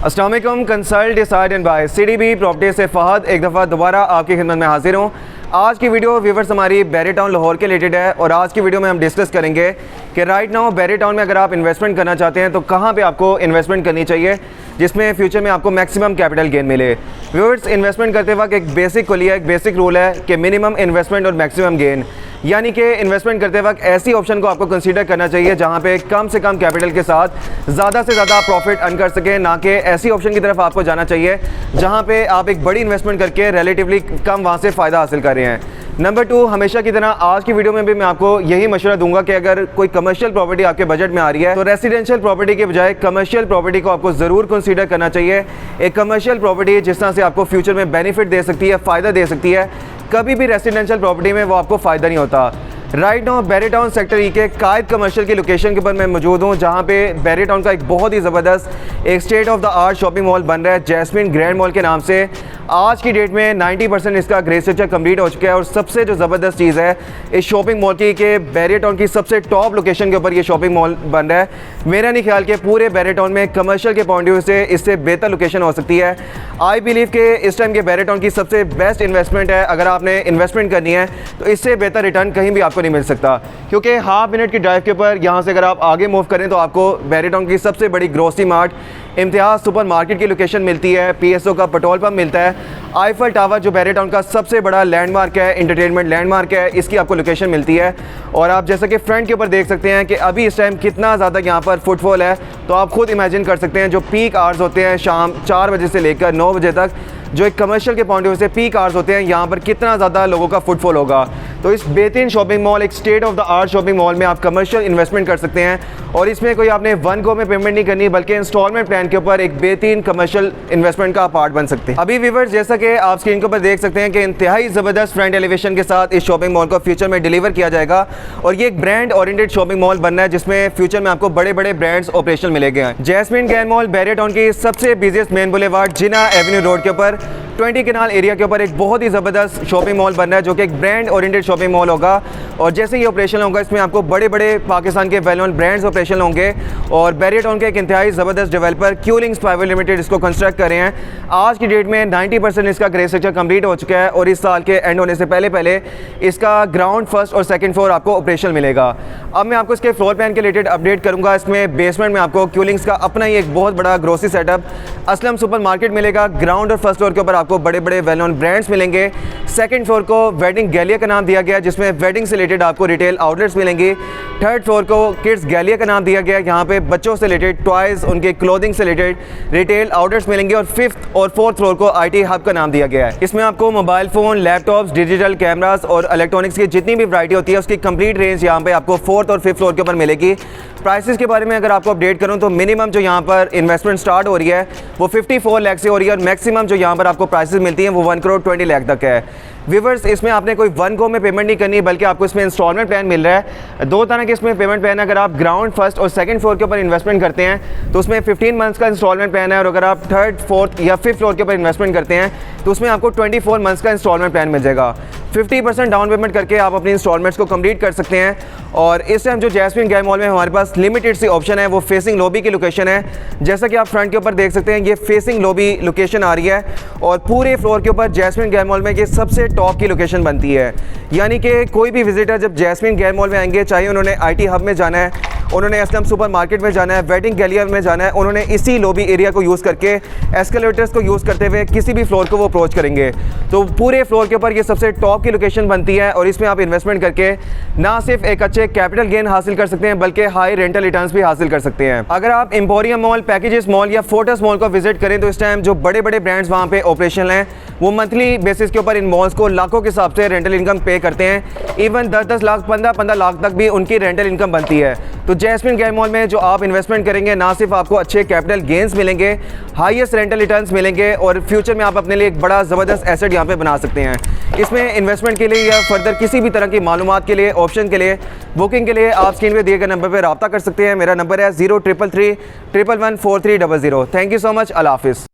अस्सलाम वालेकुम। Consult decide and by CDB property से फ़हद एक दफ़ा दोबारा आपकी खिदमत में हाजिर हूँ। आज की वीडियो व्यूवर्स हमारी बैरी टाउन लाहौर के रिलेटेड है और आज की वीडियो में हम डिस्कस करेंगे कि राइट नाउ बैरी टाउन में अगर आप इन्वेस्टमेंट करना चाहते हैं तो कहाँ पे आपको इन्वेस्टमेंट करनी चाहिए जिसमें फ्यूचर में आपको मैक्सिमम कैपिटल गेन मिले। व्यूवर्स, इन्वेस्टमेंट करते वक्त एक बेसिक खुलिया एक बेसिक रूल है कि मिनिमम इन्वेस्टमेंट और मैक्सिमम गेन, यानी कि इन्वेस्टमेंट करते वक्त ऐसी ऑप्शन को आपको कंसीडर करना चाहिए जहां पे कम से कम कैपिटल के साथ ज़्यादा से ज़्यादा प्रॉफिट अर्न कर सकें, ना कि ऐसी ऑप्शन की तरफ आपको जाना चाहिए जहां पे आप एक बड़ी इन्वेस्टमेंट करके रिलेटिवली कम वहां से फ़ायदा हासिल कर रहे हैं। नंबर 2, हमेशा की तरह आज की वीडियो में भी मैं आपको यही मशवरा दूंगा कि अगर कोई कमर्शियल प्रॉपर्टी आपके बजट में आ रही है तो रेसिडेंशियल प्रॉपर्टी के बजाय कमर्शियल प्रॉपर्टी को आपको ज़रूर कंसीडर करना चाहिए। एक कमर्शियल प्रॉपर्टी जिस तरह से आपको फ्यूचर में बेनिफिट दे सकती है, फ़ायदा दे सकती है, कभी भी रेसिडेंशियल प्रॉपर्टी में वो आपको फ़ायदा नहीं होता। राइट नाउ बैरी टाउन सेक्टर ई के कायद कमर्शियल की लोकेशन के ऊपर मैं मौजूद हूँ, जहाँ पे बैरी टाउन का एक बहुत ही ज़बरदस्त एक state of the art shopping mall बन रहा है जैस्मिन ग्रैंड मॉल के नाम से। आज की डेट में 90% इसका ग्रे स्ट्रक्चर कंप्लीट हो चुका है और सबसे जो ज़बरदस्त चीज़ है इस शॉपिंग मॉल की कि बैरी टाउन की सबसे टॉप लोकेशन के ऊपर ये शॉपिंग मॉल बन रहा है। मेरा नहीं ख्याल कि पूरे बैरी टाउन में कमर्शियल के पॉइंट ऑफ व्यू से इससे बेहतर लोकेशन हो सकती है। आई बिलीव कि इस टाइम के बैरी टाउन की सबसे बेस्ट इन्वेस्टमेंट है। अगर आपने इन्वेस्टमेंट करनी है तो इससे बेहतर रिटर्न कहीं भी आपको नहीं मिल सकता, क्योंकि हाफ मिनट की ड्राइव के ऊपर यहाँ से अगर आप आगे मूव करें तो आपको बैरी टाउन की सबसे बड़ी ग्रोसरी मार्ट इम्तियाज़ सुपर मार्केट की लोकेशन मिलती है, PSO का पेट्रोल पंप मिलता है, आईफल टावर जो बैरी टाउन का सबसे बड़ा लैंडमार्क है, इंटरटेनमेंट लैंडमार्क है, इसकी आपको लोकेशन मिलती है। और आप जैसा कि फ्रंट के ऊपर देख सकते हैं कि अभी इस टाइम कितना ज़्यादा यहाँ पर फुटफॉल है, तो आप खुद इमेजिन कर सकते हैं जो पीक आवर्स होते हैं शाम 4 बजे से लेकर 9 बजे तक, जो एक कमर्शियल के पॉइंट ऑफ व्यू से पीक आवर्स होते हैं, यहाँ पर कितना ज़्यादा लोगों का फुटफॉल होगा। तो इस बेहतरीन शॉपिंग मॉल, एक state of the art shopping mall में आप कमर्शियल इन्वेस्टमेंट कर सकते हैं और इसमें कोई आपने वन गो में पेमेंट नहीं करनी बल्कि इंस्टॉलमेंट प्लान के ऊपर एक बेहतरीन कमर्शियल इन्वेस्टमेंट का पार्ट बन सकते हैं। अभी व्यूअर्स, जैसा कि आप स्क्रीन के ऊपर देख सकते हैं कि इंतहाई ज़बरदस्त फ्रंट एलिवेशन के साथ इस शॉपिंग मॉल को फ्यूचर में डिलीवर किया जाएगा और ये एक ब्रांड ओरिएंटेड शॉपिंग मॉल बनना है जिसमें फ्यूचर में आपको बड़े बड़े ब्रांड्स ऑपरेशन मिलेंगे। जैस्मिन ग्रैंड मॉल बैरी टाउन की सबसे बिजिएस्ट मेन बुलेवार्ड जिना एवेन्यू रोड के ऊपर 20 कनाल एरिया के ऊपर एक बहुत ही ज़बरदस्त शॉपिंग मॉल बन रहा है जो कि एक ब्रांड ओरिएंटेड शॉपिंग मॉल होगा। और जैसे ये ऑपरेशन होगा इसमें आपको बड़े बड़े पाकिस्तान के वेल नोन ब्रांड्स ऑपरेशन होंगे और बैरी टाउन के एक इंतहाई ज़बरदस्त डेवलपर क्यूलिंग्स प्राइवेट लिमिटेड इसको कंस्ट्रक्ट कर रहे हैं। आज की डेट में 90% इसका ग्रे स्ट्रक्चर कंप्लीट हो चुका है और इस साल के एंड होने से पहले पहले इसका ग्राउंड फर्स्ट और सेकंड फ्लोर आपको ऑपरेशन मिलेगा। अब मैं आपको इसके फ्लोर प्लान के रिलेटेड अपडेट करूँगा। इसमें बेसमेंट में आपको क्यूलिंग्स का अपना ही एक बहुत बड़ा grocery setup Aslam super market मिलेगा। ग्राउंड और फर्स्ट फ्लोर के ऊपर आपको बड़े बड़े वेल नोन ब्रांड्स मिलेंगे। सेकंड फ्लोर को वेडिंग गैलिया का नाम दिया गया जिसमें वेडिंग से रिलेटेड आपको रिटेल आउटलेट्स मिलेंगी। थर्ड फ्लोर को किड्स गैलिया का नाम दिया गया, यहाँ पे बच्चों से रिलेटेड टॉयज़, उनके क्लोथिंग से रिलेटेड रिटेल आउटलेट्स मिलेंगे। और फिफ्थ और फोर्थ फ्लोर को IT हब का नाम दिया गया है। इसमें आपको mobile phone, laptops, digital cameras और इलेक्ट्रॉनिक्स की जितनी भी वैरायटी होती है उसकी कंप्लीट रेंज यहाँ पे आपको फोर्थ और फिफ्थ फ्लोर के ऊपर मिलेगी। प्राइसेस के बारे में अगर आपको अपडेट करूँ तो मिनिमम जो यहाँ पर इन्वेस्टमेंट स्टार्ट हो रही है वो 54 लाख से हो रही है और मैक्सिमम जो यहाँ पर आपको प्राइसेस मिलती हैं वो 1 करोड़ 20 लाख तक है। व्यूअर्स, इसमें आपने कोई वन गो में पेमेंट नहीं करनी बल्कि आपको इसमें इंस्टॉलमेंट प्लान मिल रहा है। 2 तरह के इसमें पेमेंट प्लान है। अगर आप ग्राउंड फर्स्ट और सेकंड फ्लोर के ऊपर इन्वेस्टमेंट करते हैं तो उसमें 15 मंथ्स का इंस्टॉलमेंट प्लान है और अगर आप थर्ड, फोर्थ या फिफ्थ फ्लोर के ऊपर इन्वेस्टमेंट करते हैं तो उसमें आपको 24 मंथ्स का इंस्टॉलमेंट प्लान मिल जाएगा। 50% डाउन पेमेंट करके आप अपनी इंस्टॉलमेंट्स को कंप्लीट कर सकते हैं। और इस टाइम जो जैस्मिन ग्रैंड मॉल में हमारे पास लिमिटेड सी ऑप्शन है वो फेसिंग लॉबी की लोकेशन है। जैसा कि आप फ्रंट के ऊपर देख सकते हैं ये फेसिंग लॉबी लोकेशन आ रही है और पूरे फ्लोर के ऊपर जैस्मिन ग्रैंड मॉल में ये सबसे टॉप की लोकेशन बनती है। यानी कि कोई भी विजिटर जब जैस्मिन ग्रैंड मॉल में आएंगे, चाहे उन्होंने IT हब में जाना है, उन्होंने असलम सुपर मार्केट में जाना है, वेडिंग गैलिया में जाना है, उन्होंने इसी लॉबी एरिया को यूज़ करके एस्केलेटर्स को यूज़ करते हुए किसी भी फ्लोर को वो अप्रोच करेंगे। तो पूरे फ्लोर के ऊपर ये सबसे टॉप की लोकेशन बनती है और इसमें आप इन्वेस्टमेंट करके ना सिर्फ एक अच्छे कैपिटल गेन हासिल कर सकते हैं बल्कि हाई रेंटल रिटर्न्स भी हासिल कर सकते हैं। अगर आप एम्पोरियम मॉल, पैकेजेस मॉल या फोर्टस मॉल को विजिट करें तो इस टाइम जो बड़े बड़े ब्रांड्स वहाँ पे ऑपरेशन हैं वो मंथली बेसिस के ऊपर इन मॉल्स को लाखों के हिसाब से रेंटल इनकम पे करते हैं। इवन 10-10 लाख, 15-15 लाख तक भी उनकी रेंटल इनकम बनती है। तो जैस्मिन ग्रैंड मॉल में जो आप इन्वेस्टमेंट करेंगे ना सिर्फ आपको अच्छे कैपिटल गेंस मिलेंगे, हाईएस्ट रेंटल रिटर्न्स मिलेंगे और फ्यूचर में आप अपने लिए एक बड़ा ज़बरदस्त एसेट यहाँ पे बना सकते हैं। इसमें इन्वेस्टमेंट के लिए या फर्दर किसी भी तरह की मालूमात के लिए, ऑप्शन के लिए, बुकिंग के लिए आप स्क्रीन पे दिए गए नंबर पर रब्ता कर सकते हैं। मेरा नंबर है 0333 111 4300। Thank you so much. अल्लाह हाफिज़।